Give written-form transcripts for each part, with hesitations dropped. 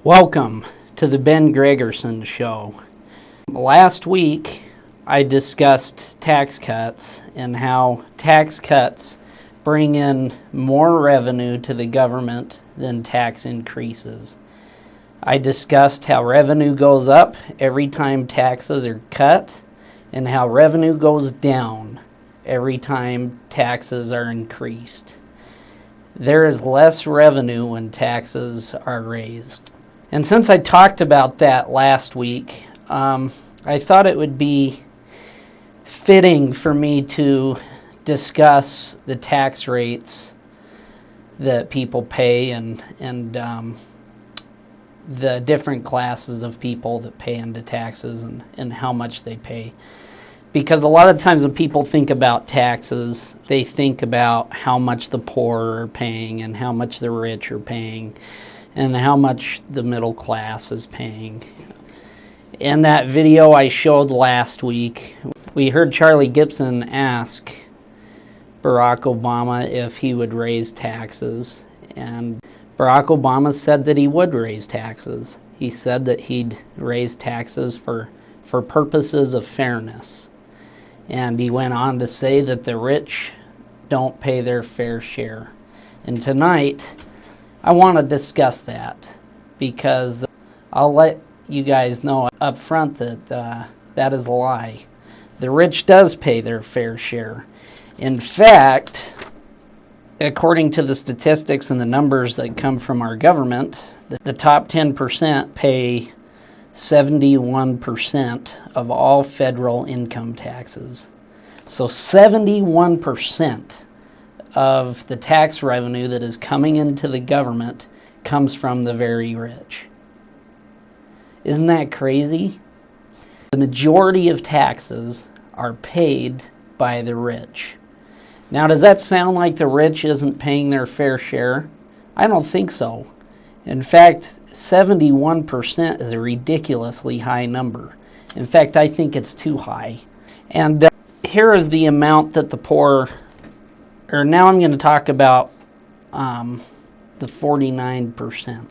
Welcome to the Ben Gregersen Show. Last week, I discussed tax cuts and how tax cuts bring in more revenue to the government than tax increases. I discussed how revenue goes up every time taxes are cut and how revenue goes down every time taxes are increased. There is less revenue when taxes are raised. And since I talked about that last week, I thought it would be fitting for me to discuss the tax rates that people pay and the different classes of people that pay into taxes and how much they pay. Because a lot of times when people think about taxes, they think about how much the poor are paying and how much the rich are paying and how much the middle class is paying. In that video I showed last week, we heard Charlie Gibson ask Barack Obama if he would raise taxes, and Barack Obama said that he would raise taxes. He said that he'd raise taxes for purposes of fairness. And he went on to say that the rich don't pay their fair share. And tonight, I want to discuss that because I'll let you guys know up front that that is a lie. The rich does pay their fair share. In fact, according to the statistics and the numbers that come from our government, the top 10% pay 71% of all federal income taxes. So 71% of the tax revenue that is coming into the government comes from the very rich. Isn't that crazy? The majority of taxes are paid by the rich. Now, does that sound like the rich isn't paying their fair share? I don't think so. In fact, 71% is a ridiculously high number. In fact, I think it's too high. And here is the amount that the poor, or now I'm going to talk about the 49%.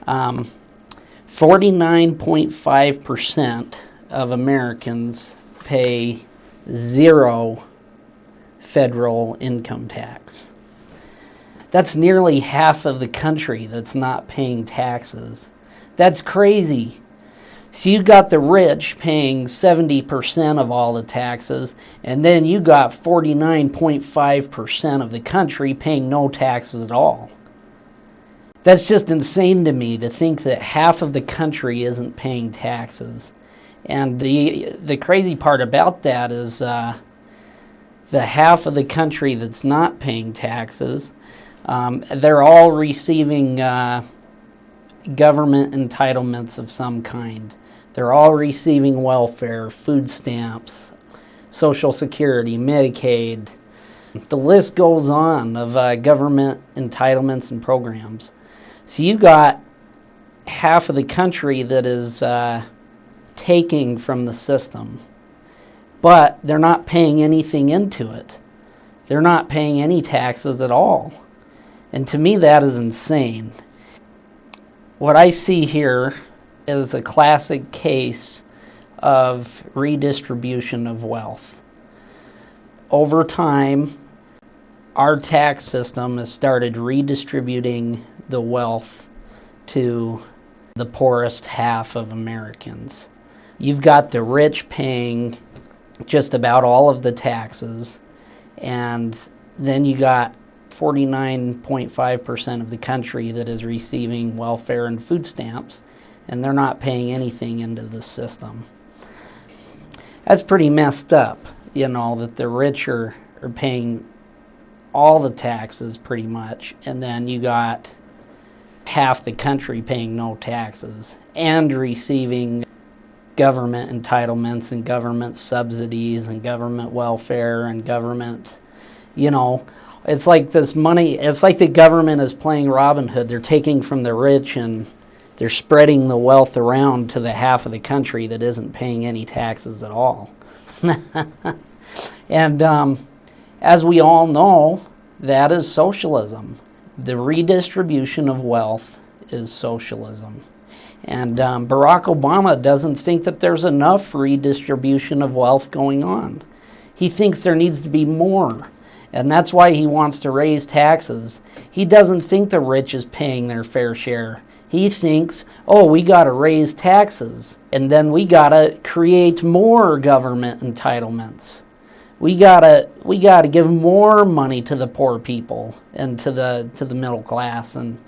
49.5% of Americans pay zero federal income tax. That's nearly half of the country that's not paying taxes. That's crazy. So you got the rich paying 70% of all the taxes, and then you got 49.5% of the country paying no taxes at all. That's just insane to me to think that half of the country isn't paying taxes. And the crazy part about that is the half of the country that's not paying taxes, they're all receiving government entitlements of some kind. They're all receiving welfare, food stamps, Social Security, Medicaid. The list goes on of government entitlements and programs. So you got half of the country that is taking from the system, but they're not paying anything into it. They're not paying any taxes at all. And to me, that is insane. What I see here is a classic case of redistribution of wealth. Over time, our tax system has started redistributing the wealth to the poorest half of Americans. You've got the rich paying just about all of the taxes, and then you got 49.5% of the country that is receiving welfare and food stamps, and they're not paying anything into the system. That's pretty messed up, that the rich are paying all the taxes pretty much, and then you got half the country paying no taxes and receiving government entitlements and government subsidies and government welfare and government, it's like this money, it's like the government is playing Robin Hood. They're taking from the rich and they're spreading the wealth around to the half of the country that isn't paying any taxes at all. And as we all know, that is socialism. The redistribution of wealth is socialism. And Barack Obama doesn't think that there's enough redistribution of wealth going on. He thinks there needs to be more, and that's why he wants to raise taxes. He doesn't think the rich is paying their fair share. He thinks, oh, we got to raise taxes, and then we got to create more government entitlements. We gotta give more money to the poor people and to the middle class, and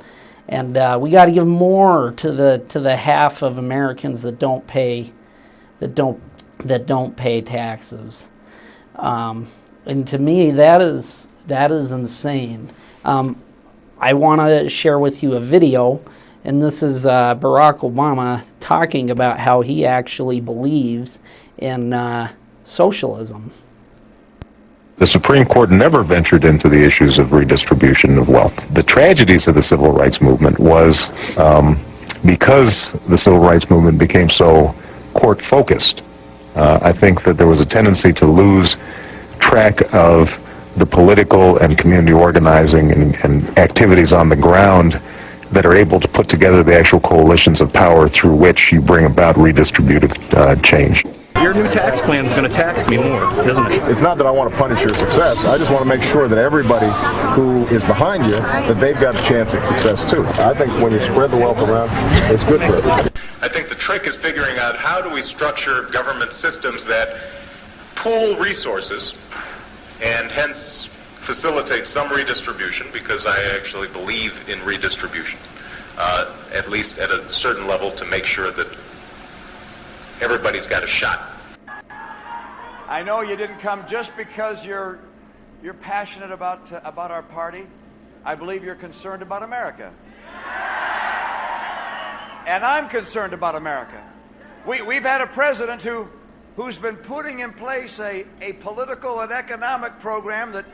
we got to give more to the half of Americans that don't pay taxes. And to me, that is insane. I want to share with you a video, and this is Barack Obama talking about how he actually believes in socialism. The Supreme Court never ventured into the issues of redistribution of wealth. The tragedies of the civil rights movement was because the civil rights movement became so court-focused. I think that there was a tendency to lose track of the political and community organizing and activities on the ground that are able to put together the actual coalitions of power through which you bring about redistributive change. Your new tax plan is going to tax me more, isn't it? It's not that I want to punish your success. I just want to make sure that everybody who is behind you, that they've got a chance at success too. I think when you spread the wealth around, it's good for everybody. I think the trick is figuring out how do we structure government systems that pool resources and hence facilitate some redistribution, because I actually believe in redistribution, at least at a certain level, to make sure that everybody's got a shot. I know you didn't come just because you're passionate about our party. I believe you're concerned about America. And I'm concerned about America. We've had a president who's been putting in place a political and economic program that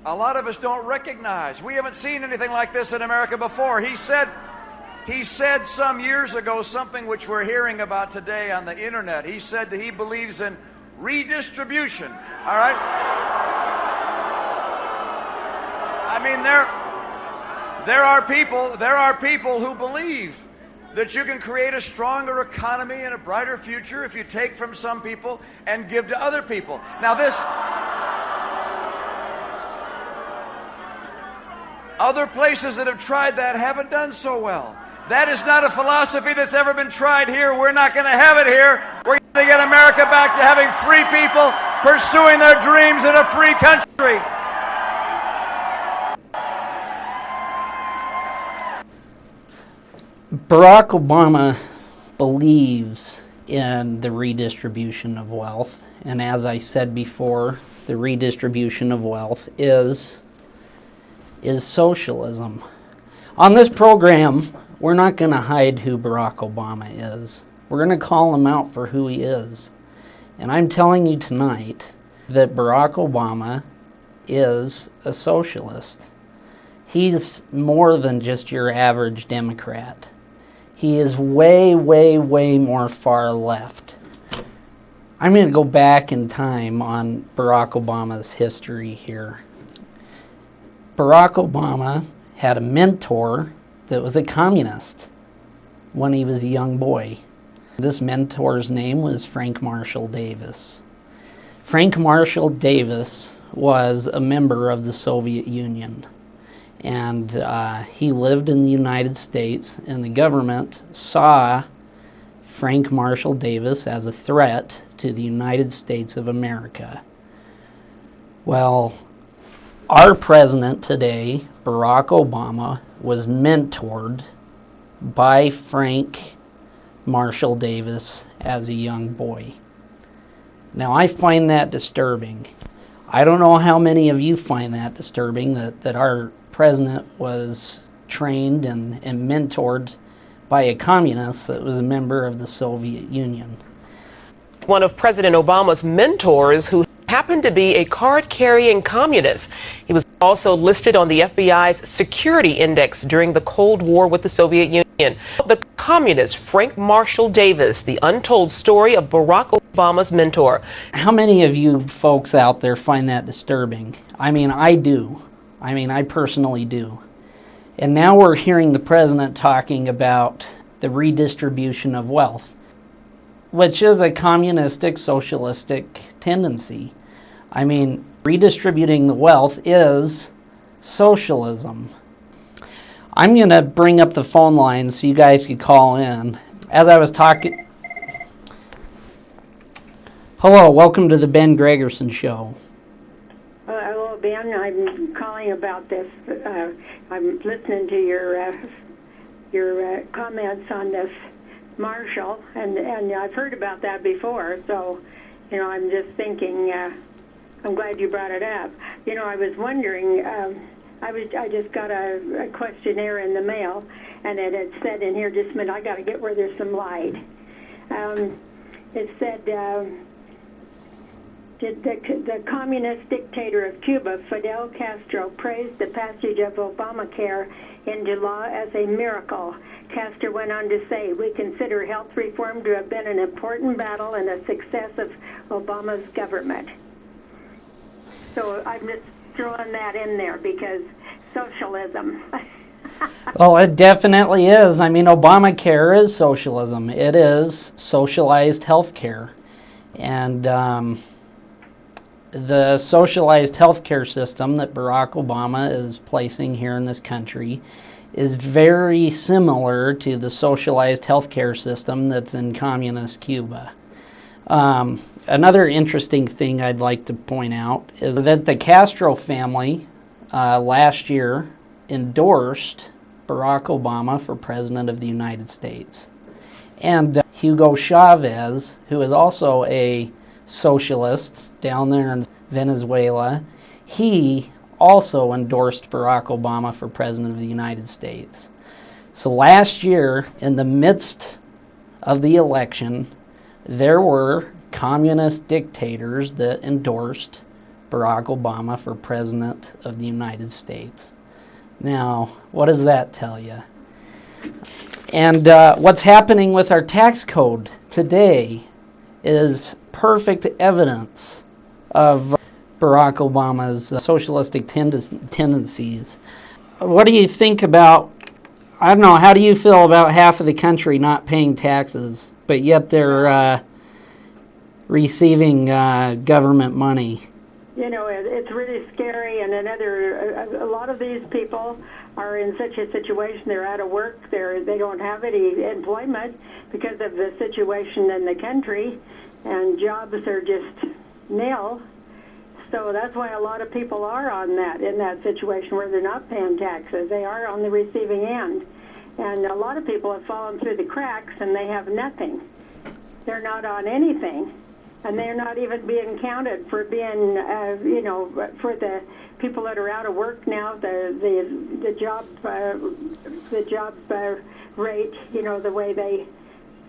a lot of us don't recognize. We haven't seen anything like this in America before. He said some years ago something which we're hearing about today on the internet. He said that he believes in redistribution. All right? I mean, there are people who believe that you can create a stronger economy and a brighter future if you take from some people and give to other people. Now other places that have tried that haven't done so well. That is not a philosophy that's ever been tried here. We're not going to have it here. We're going to get America back to having free people pursuing their dreams in a free country. Barack Obama believes in the redistribution of wealth, and as I said before, the redistribution of wealth is socialism. On this program, we're not going to hide who Barack Obama is. We're going to call him out for who he is. And I'm telling you tonight that Barack Obama is a socialist. He's more than just your average Democrat. He is way, way, way more far left. I'm going to go back in time on Barack Obama's history here. Barack Obama had a mentor that was a communist when he was a young boy. This mentor's name was Frank Marshall Davis. Frank Marshall Davis was a member of the Soviet Union, and he lived in the United States, and the government saw Frank Marshall Davis as a threat to the United States of America. Well, our president today, Barack Obama, was mentored by Frank Marshall Davis as a young boy. Now, I find that disturbing. I don't know how many of you find that disturbing, that our president was trained and mentored by a communist that was a member of the Soviet Union. One of President Obama's mentors, who happened to be a card-carrying communist. He was also listed on the FBI's security index during the Cold War with the Soviet Union. The communist Frank Marshall Davis, the untold story of Barack Obama's mentor. How many of you folks out there find that disturbing? I mean, I do. I mean, I personally do. And now we're hearing the president talking about the redistribution of wealth, which is a communistic, socialistic tendency. I mean, redistributing the wealth is socialism. I'm going to bring up the phone lines so you guys could call in. As I was talking... Hello, welcome to the Ben Gregersen Show. Hello, Ben. I'm calling about this. I'm listening to your comments on this Marshall, and I've heard about that before. So, I'm just thinking. I'm glad you brought it up. I was wondering. I just got a questionnaire in the mail, and it had said in here, just a minute, I got to get where there's some light. It said. The communist dictator of Cuba, Fidel Castro, praised the passage of Obamacare into law as a miracle. Castro went on to say, "We consider health reform to have been an important battle and a success of Obama's government." So I'm just throwing that in there because socialism. Well, it definitely is. I mean, Obamacare is socialism. It is socialized health care. And the socialized healthcare system that Barack Obama is placing here in this country is very similar to the socialized healthcare system that's in communist Cuba. Another interesting thing I'd like to point out is that the Castro family last year endorsed Barack Obama for President of the United States. And Hugo Chavez, who is also a socialist down there in Venezuela, he also endorsed Barack Obama for President of the United States. So last year, in the midst of the election, there were communist dictators that endorsed Barack Obama for President of the United States. Now, what does that tell you? And what's happening with our tax code today is perfect evidence of Barack Obama's socialistic tendencies. What do you think about, I don't know, how do you feel about half of the country not paying taxes, but yet they're receiving government money? It's really scary, and a lot of these people are in such a situation, they're out of work, they don't have any employment because of the situation in the country, and jobs are just nil. So that's why a lot of people are in that situation where they're not paying taxes. They are on the receiving end. And a lot of people have fallen through the cracks and they have nothing. They're not on anything. And they're not even being counted for being, for the people that are out of work now, the job rate,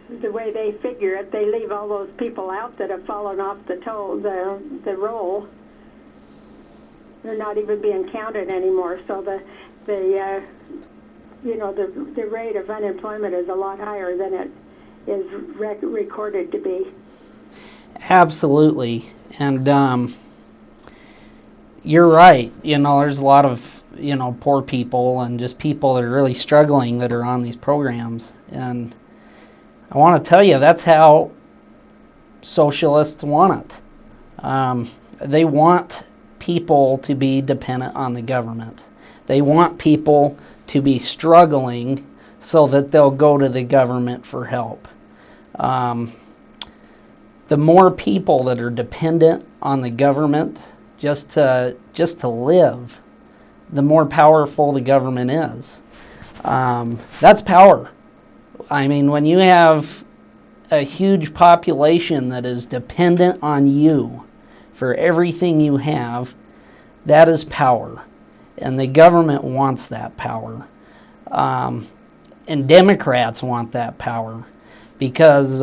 the way they figure it, they leave all those people out that have fallen off the roll. They're not even being counted anymore. So the rate of unemployment is a lot higher than it is recorded to be. Absolutely. And you're right. There's a lot of, poor people and just people that are really struggling that are on these programs. And I want to tell you, that's how socialists want it. They want people to be dependent on the government. They want people to be struggling so that they'll go to the government for help. The more people that are dependent on the government just to live, the more powerful the government is. That's power. I mean, when you have a huge population that is dependent on you for everything you have, that is power. And the government wants that power. And Democrats want that power because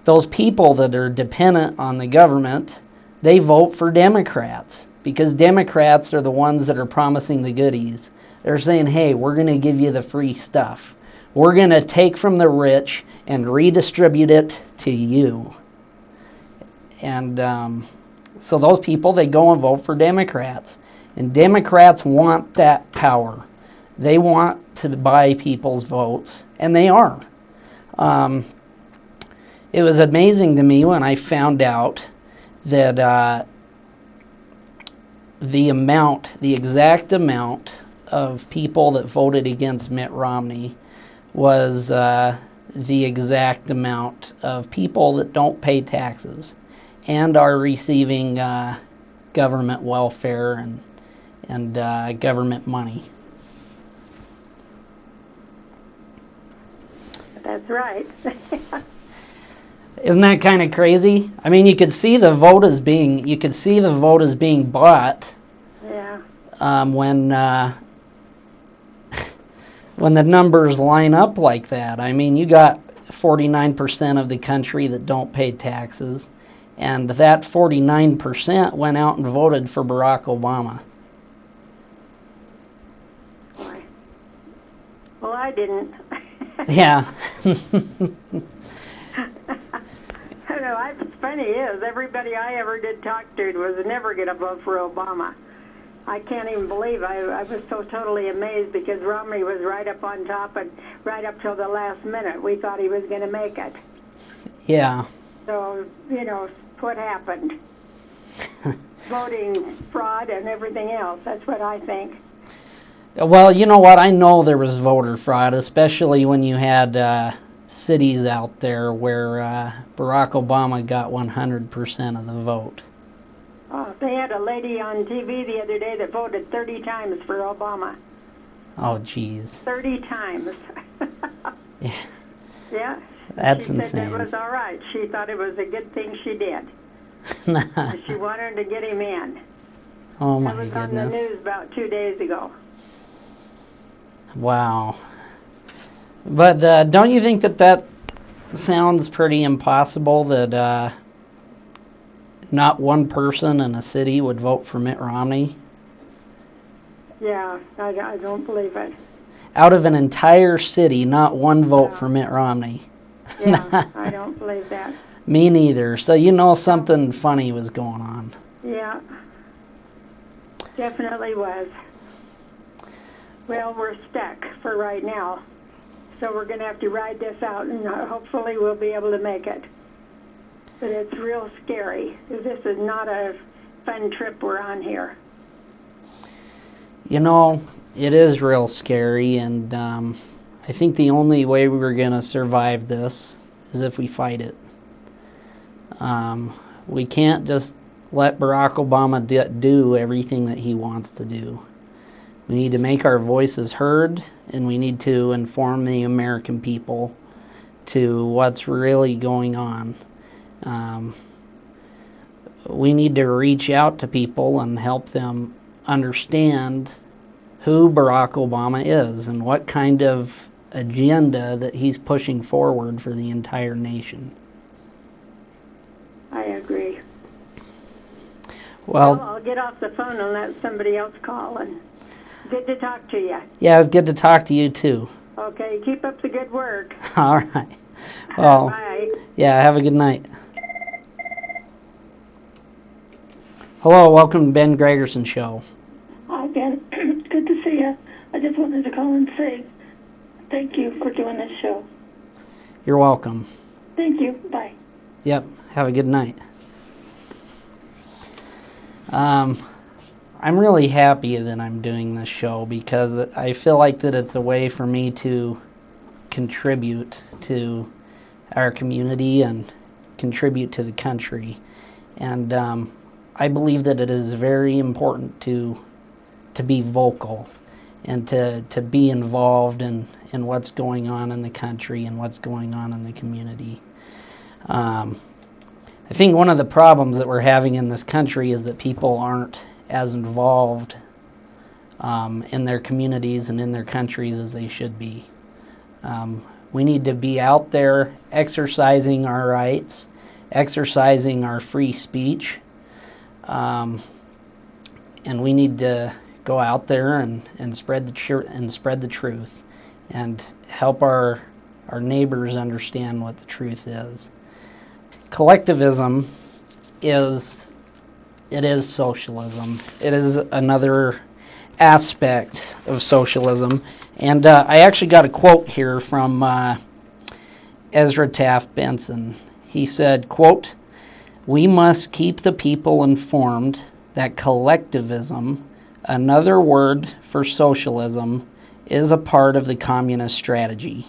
those people that are dependent on the government, they vote for Democrats because Democrats are the ones that are promising the goodies. They're saying, hey, we're going to give you the free stuff. We're going to take from the rich and redistribute it to you. And so those people, they go and vote for Democrats. And Democrats want that power. They want to buy people's votes, and they are. It was amazing to me when I found out that the exact amount of people that voted against Mitt Romney was the exact amount of people that don't pay taxes and are receiving government welfare and government money. That's right. Isn't that kind of crazy? I mean, you could see the vote as being bought. Yeah. When the numbers line up like that. I mean, you got 49% of the country that don't pay taxes, and that 49% went out and voted for Barack Obama. Boy. Well, I didn't. Yeah. I know. What's funny is everybody I ever did talk to was never going to vote for Obama. I can't even believe I was so totally amazed because Romney was right up on top and right up till the last minute. We thought he was going to make it. Yeah. So, you know, what happened? Voting fraud and everything else. That's what I think. Well, you know what? I know there was voter fraud, especially when you had cities out there where Barack Obama got 100% of the vote. Oh, they had a lady on TV the other day that voted 30 times for Obama. Oh, geez. 30 times. Yeah. Yeah. That's she insane. She said it was all right. She thought it was a good thing she did. She wanted to get him in. Oh, my goodness. It was goodness. on the news about 2 days ago. Wow. But don't you think that sounds pretty impossible that not one person in a city would vote for Mitt Romney? Yeah, I don't believe it. Out of an entire city, not one vote for Mitt Romney. Yeah, I don't believe that. Me neither. So you know something funny was going on. Yeah, definitely was. Well, we're stuck for right now. So we're going to have to ride this out, and hopefully we'll be able to make it. But it's real scary. This is not a fun trip we're on here. You know, it is real scary, and I think the only way we're going to survive this is if we fight it. We can't just let Barack Obama do everything that he wants to do. We need to make our voices heard, and we need to inform the American people to what's really going on. We need to reach out to people and help them understand who Barack Obama is and what kind of agenda that he's pushing forward for the entire nation. I agree. Well, I'll get off the phone and let somebody else call. And good to talk to you. yeah, it's good to talk to you too. Okay, keep up the good work. All right. Well, bye. Yeah, have a good night. Hello, welcome to Ben Gregersen Show. Hi, Ben. Good to see you. I just wanted to call and say thank you for doing this show. You're welcome. Thank you. Bye. Yep, have a good night. I'm really happy that I'm doing this show because I feel like that it's a way for me to contribute to our community and contribute to the country. And I believe that it is very important to be vocal and to be involved in what's going on in the country and what's going on in the community. I think one of the problems that we're having in this country is that people aren't as involved in their communities and in their countries as they should be. We need to be out there exercising our rights, exercising our free speech, and we need to go out there and spread the truth and help our neighbors understand what the truth is. Collectivism is socialism. It's aspect of socialism. And I actually got a quote here from Ezra Taft Benson. He said, quote, "We must keep the people informed that collectivism, another word for socialism, is a part of the communist strategy.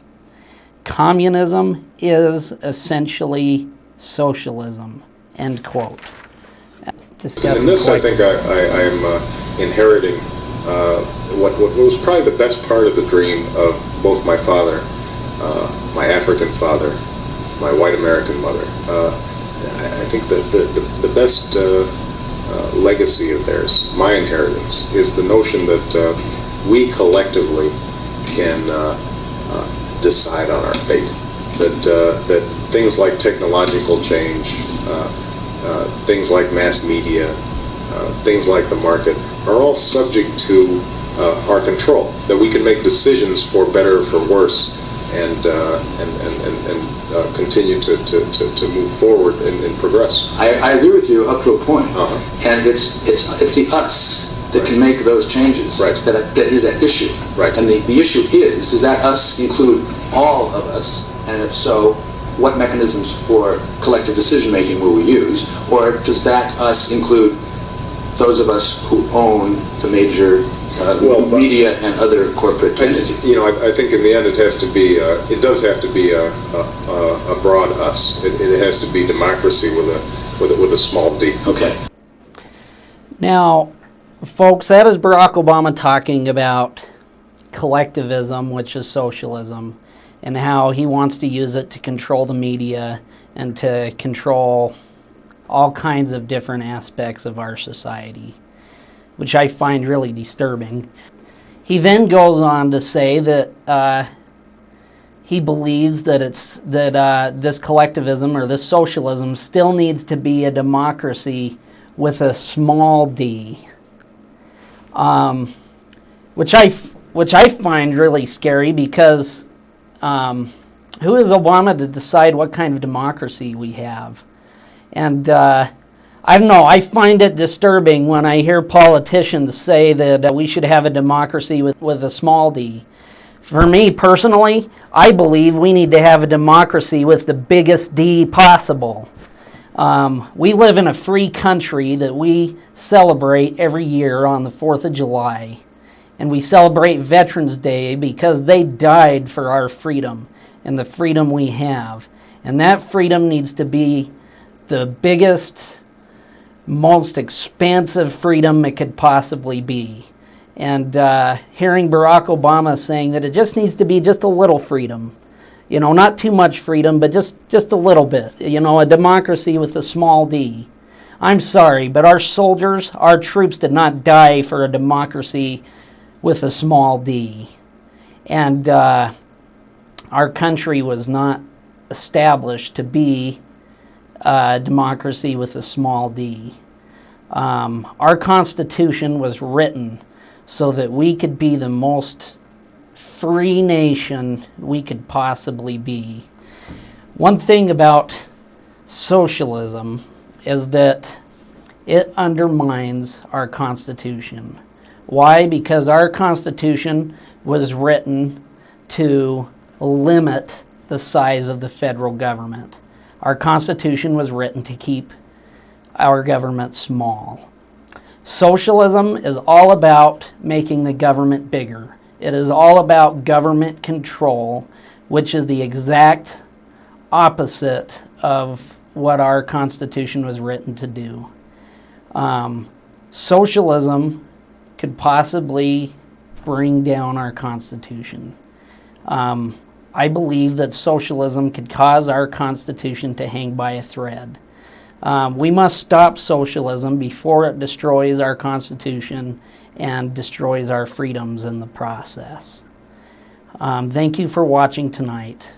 Communism is essentially socialism," end quote. In this, I think I am inheriting what was probably the best part of the dream of both my father, my African father, my white American mother. I think that the best legacy of theirs, my inheritance, is the notion that we collectively can decide on our fate. That things like technological change, things like mass media, things like the market are all subject to our control. That we can make decisions for better or for worse, and continue to move forward and progress. I agree with you up to a point, and it's the us that can make those changes. Right. That is at issue. Right. And the issue is, does that us include all of us? And if so, what mechanisms for collective decision making will we use? Or does that us include those of us who own the major media and other corporate entities? You know, I think in the end it has to be, it does have to be a broad us. It has to be democracy with a small d. Okay. Now, folks, that is Barack Obama talking about collectivism, which is socialism, and how he wants to use it to control the media and to control all kinds of different aspects of our society, which I find really disturbing. He then goes on to say that he believes that this collectivism or this socialism still needs to be a democracy with a small d, which I find really scary, because who is Obama to decide what kind of democracy we have? And I don't know, I find it disturbing when I hear politicians say that we should have a democracy with a small d. For me personally, I believe we need to have a democracy with the biggest D possible. We live in a free country that we celebrate every year on the 4th of July. And we celebrate Veterans Day because they died for our freedom and the freedom we have. And that freedom needs to be the biggest, most expansive freedom it could possibly be. And hearing Barack Obama saying that it just needs to be just a little freedom, you know, not too much freedom, but just a little bit, you know, a democracy with a small d. I'm sorry, but our soldiers, our troops did not die for a democracy with a small d. And our country was not established to be a democracy with a small d. Our Constitution was written so that we could be the most free nation we could possibly be. One thing about socialism is that it undermines our Constitution. Why? Because our Constitution was written to limit the size of the federal government. Our Constitution was written to keep our government small. Socialism is all about making the government bigger. It is all about government control, which is the exact opposite of what our Constitution was written to do. Socialism could possibly bring down our Constitution. I believe that socialism could cause our Constitution to hang by a thread. We must stop socialism before it destroys our Constitution and destroys our freedoms in the process. Thank you for watching tonight.